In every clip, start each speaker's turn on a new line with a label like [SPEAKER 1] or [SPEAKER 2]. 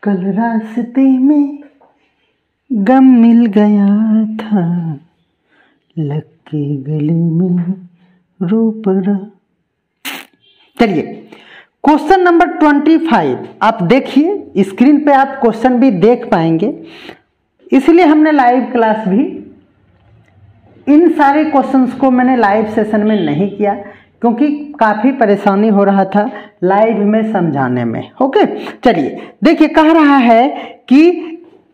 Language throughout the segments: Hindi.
[SPEAKER 1] कल रास्ते में गम मिल गया था, लग के गले में रो पड़ा। चलिए क्वेश्चन नंबर 25 आप देखिए, स्क्रीन पे आप क्वेश्चन भी देख पाएंगे, इसलिए हमने लाइव क्लास भी इन सारे क्वेश्चंस को मैंने लाइव सेशन में नहीं किया क्योंकि काफ़ी परेशानी हो रहा था लाइव में समझाने में। ओके चलिए देखिए, कह रहा है कि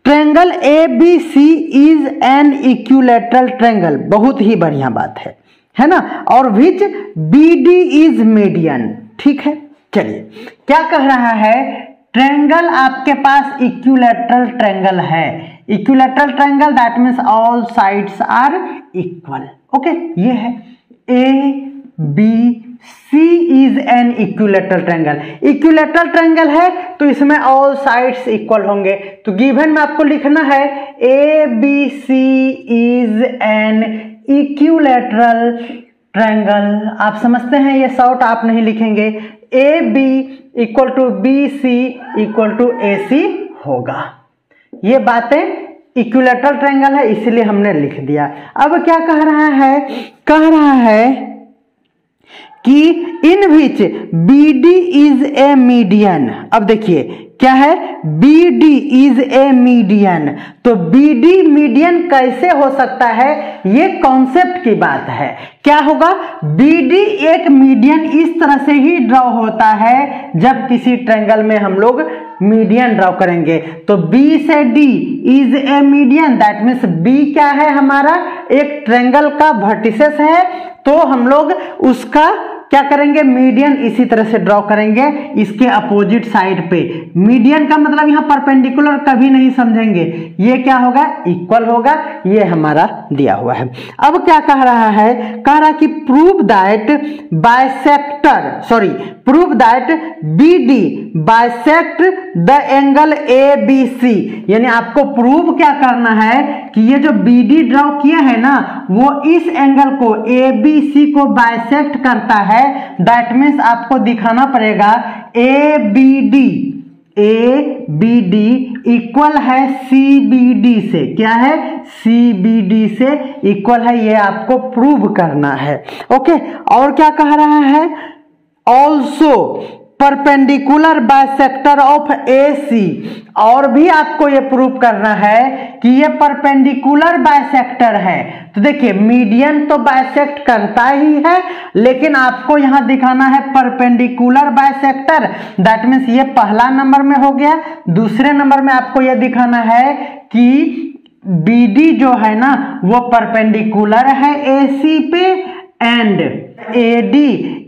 [SPEAKER 1] triangle ABC is an equilateral triangle, बहुत ही बढ़िया बात है ना, और विच BD इज मीडियन। ठीक है, चलिए क्या कह रहा है, ट्रायंगल आपके पास इक्विलैटरल ट्रायंगल है, equilateral triangle that means all sides are equal. Okay ये है ABC is an equilateral triangle, equilateral triangle है तो इसमें ऑल साइड्स इक्वल होंगे, तो गिवन में आपको लिखना है ABC is an equilateral triangle. आप समझते हैं, ये शॉर्ट आप नहीं लिखेंगे, AB equal to BC equal to AC होगा। ये बातें इक्विलैटरल ट्रायंगल है इसलिए हमने लिख दिया। अब क्या कह रहा है, कह रहा है कि इन विच BD इज ए मीडियन। अब देखिए क्या है, BD इज ए मीडियन, तो BD मीडियन कैसे हो सकता है, ये कॉन्सेप्ट की बात है। क्या होगा, BD एक मीडियन इस तरह से ही ड्रॉ होता है जब किसी ट्रायंगल में हम लोग मीडियन ड्रॉ करेंगे, तो B से D is a median, that means B क्या है, हमारा एक ट्रायंगल का वर्टिसेस है, तो हम लोग उसका क्या करेंगे, मीडियन इसी तरह से ड्रॉ करेंगे इसके अपोजिट साइड पे। मीडियन का मतलब यहाँ परपेंडिकुलर कभी नहीं समझेंगे, ये क्या होगा, इक्वल होगा, ये हमारा दिया हुआ है। अब क्या कह रहा है, कह रहा कि prove that BD bisect the angle ABC, यानी आपको प्रूव क्या करना है कि ये जो BD ड्रॉ किया है ना वो इस एंगल को ABC को बाइसेक्ट करता है, दैट मीन्स आपको दिखाना पड़ेगा ABD इक्वल है CBD से, क्या है, CBD से इक्वल है, ये आपको प्रूव करना है। ओके और क्या कह रहा है, also perpendicular bisector of AC, और भी आपको ये प्रूव करना है कि ये परपेंडिकुलर बाइसेक्टर है। तो देखिए मीडियन तो बाइसेक्ट करता ही है, लेकिन आपको यहां दिखाना है परपेंडिकुलर बाइसेक्टर, दैट मीन्स ये पहला नंबर में हो गया। दूसरे नंबर में आपको ये दिखाना है कि BD जो है ना वो परपेंडिकुलर है AC पे, and AD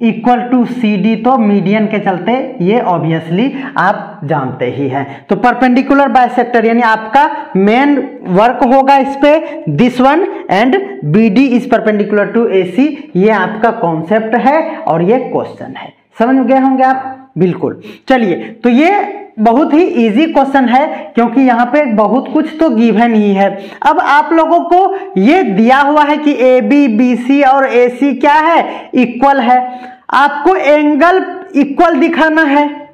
[SPEAKER 1] equal to CD, तो मीडियन के चलते ये ऑब्वियसली आप जानते ही हैं। तो परपेंडिकुलर बाइसेक्टर यानी आपका मेन वर्क होगा इस पे, this one, and BD is perpendicular to AC, ये आपका कॉन्सेप्ट है और ये क्वेश्चन है। समझ गए होंगे आप, बिल्कुल। चलिए तो ये बहुत ही इजी क्वेश्चन है क्योंकि यहाँ पे बहुत कुछ तो गिवन ही है। अब आप लोगों को ये दिया हुआ है कि AB BC और AC क्या है, इक्वल है, आपको एंगल इक्वल दिखाना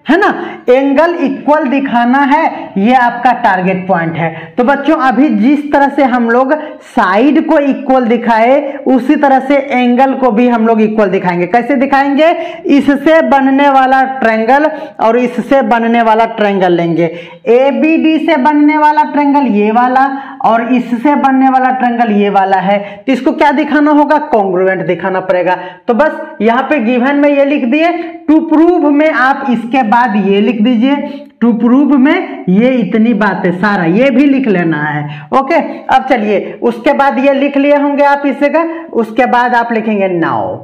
[SPEAKER 1] है ना, एंगल इक्वल दिखाना है, ये आपका टारगेट पॉइंट है। तो बच्चों अभी जिस तरह से हम लोग साइड को इक्वल दिखाए उसी तरह से एंगल को भी हम लोग इक्वल दिखाएंगे। कैसे दिखाएंगे, इससे बनने वाला ट्रायंगल और इससे बनने वाला ट्रायंगल लेंगे, ABD से बनने वाला ट्रायंगल ये वाला और इससे बनने वाला ट्रायंगल ये वाला है, तो इसको क्या दिखाना होगा, कॉन्ग्रुएंट दिखाना पड़ेगा। तो बस यहाँ पे गिवन में ये लिख दिए, टू प्रूव में आप इसके बाद ये लिख दीजिए, टू प्रूव में ये इतनी बातें सारा ये भी लिख लेना है। ओके अब चलिए उसके बाद ये लिख लिए होंगे आप इस जगह, उसके बाद आप लिखेंगे नाउ।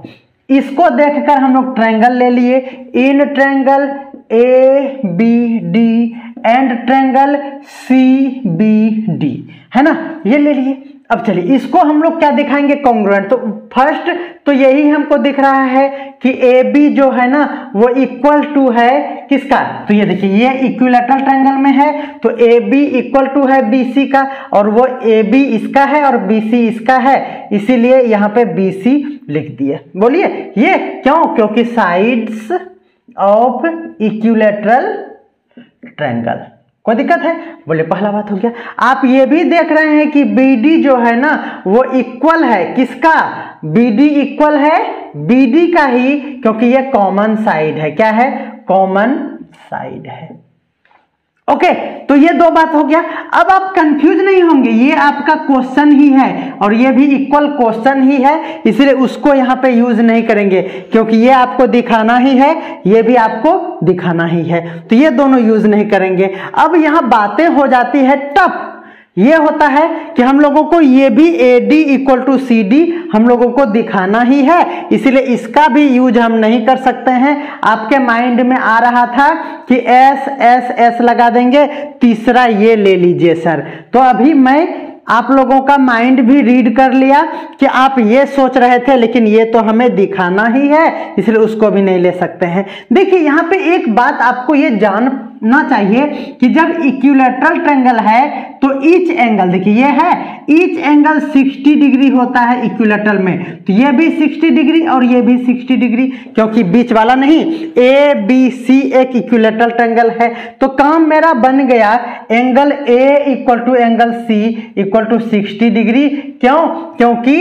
[SPEAKER 1] इसको देखकर हम लोग ट्रायंगल ले लिए, in triangle ABD and triangle CBD, है ना, ये ले लिए। अब चलिए इसको हम लोग क्या दिखाएंगे, कॉन्ग्रुएंट। तो फर्स्ट तो यही हमको दिख रहा है कि AB जो है ना वो इक्वल टू है किसका, तो ये देखिए ये इक्विलैटरल ट्रायंगल में है, तो AB इक्वल टू है BC का, और वो AB इसका है और BC इसका है, इसीलिए यहाँ पे BC लिख दिए। बोलिए ये क्यों, क्योंकि साइड्स ऑफ इक्विलैटरल ट्रायंगल, कोई दिक्कत है? बोले पहला बात हो गया। आप ये भी देख रहे हैं कि BD जो है ना वो इक्वल है किसका? BD इक्वल है BD का ही, क्योंकि ये कॉमन साइड है। क्या है? कॉमन साइड है। ओके, तो ये दो बात हो गया। अब आप कंफ्यूज नहीं होंगे, ये आपका क्वेश्चन ही है और ये भी इक्वल क्वेश्चन ही है, इसलिए उसको यहाँ पे यूज नहीं करेंगे, क्योंकि ये आपको दिखाना ही है, ये भी आपको दिखाना ही है, तो ये दोनों यूज नहीं करेंगे। अब यहाँ बातें हो जाती है टफ। ये होता है कि हम लोगों को ये भी AD इक्वल टू CD हम लोगों को दिखाना ही है, इसलिए इसका भी यूज हम नहीं कर सकते हैं। आपके माइंड में आ रहा था कि S S S लगा देंगे, तीसरा ये ले लीजिए सर। तो अभी मैं आप लोगों का माइंड भी रीड कर लिया कि आप ये सोच रहे थे, लेकिन ये तो हमें दिखाना ही है, इसलिए उसको भी नहीं ले सकते हैं। देखिए यहाँ पे एक बात आपको ये जानना चाहिए कि जब इक्विलैटरल ट्रायंगल है तो ईच एंगल, देखिए ये है ईच एंगल 60 डिग्री होता है इक्विलैटरल में, तो ये भी 60 डिग्री और ये भी 60 डिग्री, क्योंकि बीच वाला नहीं। ABC एक इक्विलैटरल ट्रायंगल है, तो काम मेरा बन गया angle A equal to angle C equal to 60 degree. क्यों? क्योंकि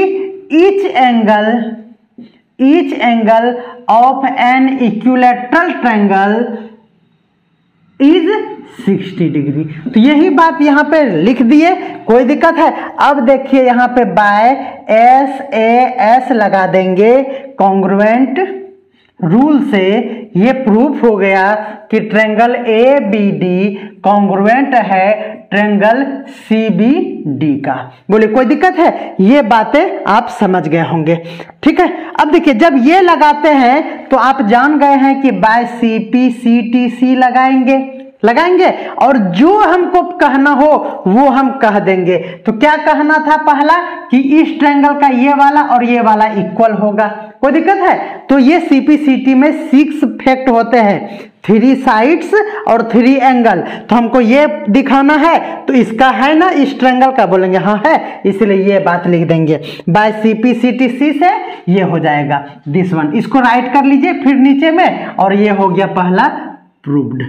[SPEAKER 1] each angle of an equilateral triangle is 60 degree. तो यही बात यहाँ पे लिख दिए, कोई दिक्कत है? अब देखिए यहाँ पे बाय SAS लगा देंगे, कॉन्ग्रुएंट रूल से ये प्रूफ हो गया कि ट्रायंगल ABD कॉन्ग्रुएंट है ट्रायंगल CBD का। बोले कोई दिक्कत है? ये बातें आप समझ गए होंगे, ठीक है। अब देखिए जब ये लगाते हैं तो आप जान गए हैं कि बाय CPCTC लगाएंगे और जो हमको कहना हो वो हम कह देंगे। तो क्या कहना था पहला? कि इस ट्रायंगल का ये वाला और ये वाला इक्वल होगा। कोई दिक्कत है? तो ये CPCT में 6 फैक्ट होते हैं, 3 साइड्स और 3 एंगल। तो हमको ये दिखाना है, तो इसका है ना इस ट्रायंगल का? बोलेंगे हाँ है, इसलिए ये बात लिख देंगे बाय CPCTC से ये हो जाएगा दिस वन। इसको राइट कर लीजिए फिर नीचे में, और ये हो गया पहला प्रूव्ड।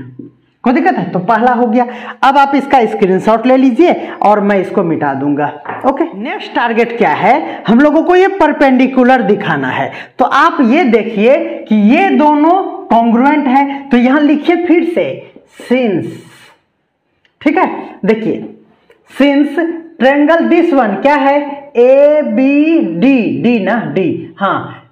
[SPEAKER 1] कोई दिक्कत है? तो पहला हो गया। अब आप इसका स्क्रीनशॉट ले लीजिए और मैं इसको मिटा दूंगा। ओके, नेक्स्ट टारगेट क्या है? हम लोगों को ये परपेंडिकुलर दिखाना है। तो आप ये देखिए कि ये दोनों कॉन्ग्रुएंट है, तो यहां लिखिए फिर से सिंस, ठीक है। देखिए सिंस ट्रायंगल दिस वन क्या है? ABD ना D, हाँ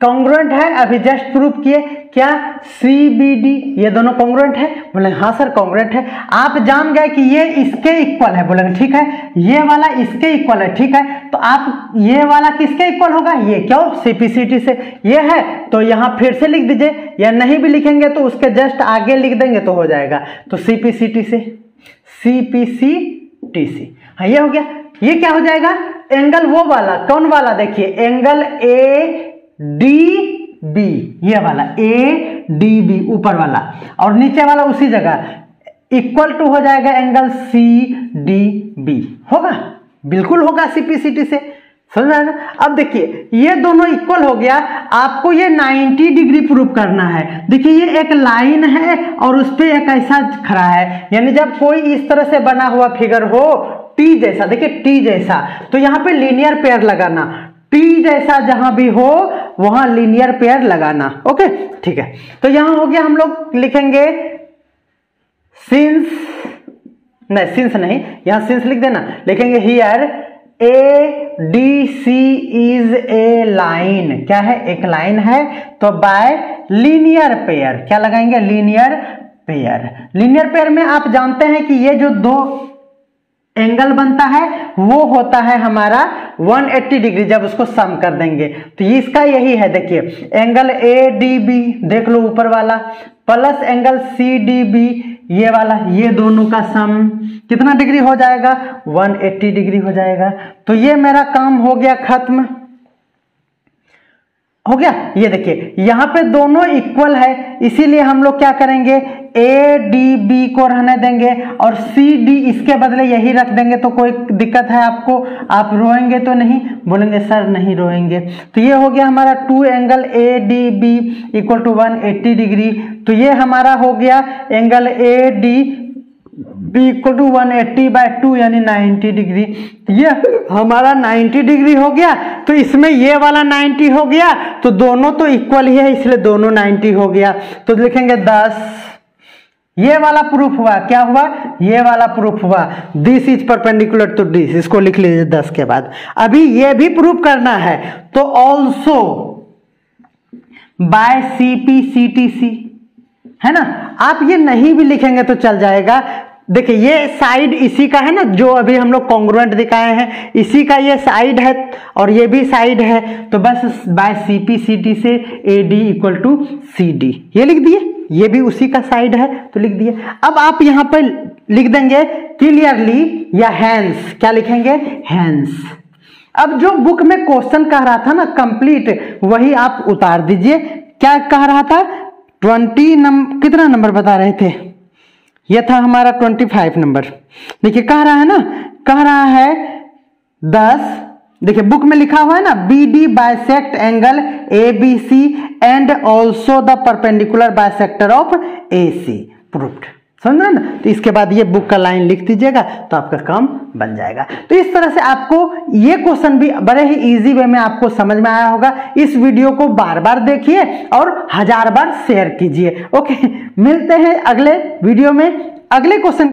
[SPEAKER 1] कॉन्ग्रुएंट है, अभी जस्ट प्रूफ किए। क्या? CBD, ये दोनों कॉन्ग्रुएंट है? बोले हाँ सर कॉन्ग्रुएंट है। आप जान गए कि ये इसके इक्वल है, बोलेंगे ठीक है। ये वाला इसके इक्वल है, ठीक है। तो आप ये वाला किसके इक्वल होगा? ये क्यों? CPCT से ये है, तो यहां फिर से लिख दीजिए, या नहीं भी लिखेंगे तो उसके जस्ट आगे लिख देंगे तो हो जाएगा। तो CPCT से CPCTC, हाँ ये हो गया। ये क्या हो जाएगा? एंगल वो वाला, कौन वाला? देखिए एंगल ADB, ये वाला ADB ऊपर वाला, और नीचे वाला उसी जगह इक्वल टू हो जाएगा एंगल CDB। होगा? बिल्कुल होगा CPCT से, समझ में आएगा? अब देखिए ये दोनों इक्वल हो गया, आपको ये 90 डिग्री प्रूव करना है। देखिए ये एक लाइन है और उस पर एक ऐसा खड़ा है, यानी जब कोई इस तरह से बना हुआ फिगर हो T जैसा, देखिए T जैसा, तो यहाँ पे लीनियर पेयर लगाना। T जैसा जहां भी हो वहां लीनियर पेयर लगाना। ओके ठीक है, तो यहां हो गया। हम लोग लिखेंगे सिंस, नहीं सिंस नहीं, यहां सिंस लिख देना, लिखेंगे here ADC is a line. क्या है? एक लाइन है, तो बाय लीनियर पेयर क्या लगाएंगे? Linear pair. लीनियर पेयर में आप जानते हैं कि ये जो दो एंगल बनता है वो होता है हमारा 180 डिग्री, जब उसको सम कर देंगे। तो इसका यही है, देखिए एंगल ADB देख लो ऊपर वाला, प्लस एंगल CDB ये वाला, ये दोनों का सम कितना डिग्री हो जाएगा? 180 डिग्री हो जाएगा। तो ये मेरा काम हो गया, खत्म हो गया। ये देखिए यहां पे दोनों इक्वल है, इसीलिए हम लोग क्या करेंगे? ADB को रहने देंगे और CD इसके बदले यही रख देंगे। तो कोई दिक्कत है आपको? आप रोएंगे तो नहीं? बोलेंगे सर नहीं रोएंगे। तो ये हो गया हमारा 2 angle ADB equal to 180 degree. तो ये हमारा हो गया angle ADB be equal to 180/2 यानी 90 डिग्री। ये हमारा 90 डिग्री हो गया, तो इसमें ये वाला 90 हो गया, तो दोनों तो इक्वल ही है इसलिए दोनों 90 हो गया। तो लिखेंगे 10। ये वाला प्रूफ हुआ, क्या हुआ, ये वाला प्रूफ हुआ, this is perpendicular to this, इसको लिख लीजिए 10 के बाद। अभी ये भी प्रूफ करना है, तो ऑल्सो बाय CPCTC, है ना। आप ये नहीं भी लिखेंगे तो चल जाएगा। देखिए ये साइड इसी का है ना, जो अभी हम लोग कॉन्ग्रुएंट दिखाए हैं, इसी का ये साइड है और ये भी साइड है, तो बस बाय CPCT से AD इक्वल टू CD ये लिख दिए, ये भी उसी का साइड है तो लिख दिए। अब आप यहां पर लिख देंगे क्लियरली या हैंस, क्या लिखेंगे, हैंस। अब जो बुक में क्वेश्चन कह रहा था ना कंप्लीट, वही आप उतार दीजिए। क्या कह रहा था, 20 नंबर, कितना नंबर बता रहे थे, यह था हमारा 25 नंबर। देखिए कह रहा है ना, कह रहा है 10, देखिए बुक में लिखा हुआ है ना, BD bisect angle ABC and also the perpendicular bisector of AC, proofed. समझ रहे ना। तो इसके बाद ये बुक का लाइन लिख दीजिएगा तो आपका काम बन जाएगा। तो इस तरह से आपको ये क्वेश्चन भी बड़े ही इजी वे में आपको समझ में आया होगा। इस वीडियो को बार बार देखिए और 1000 बार शेयर कीजिए। ओके, मिलते हैं अगले वीडियो में अगले क्वेश्चन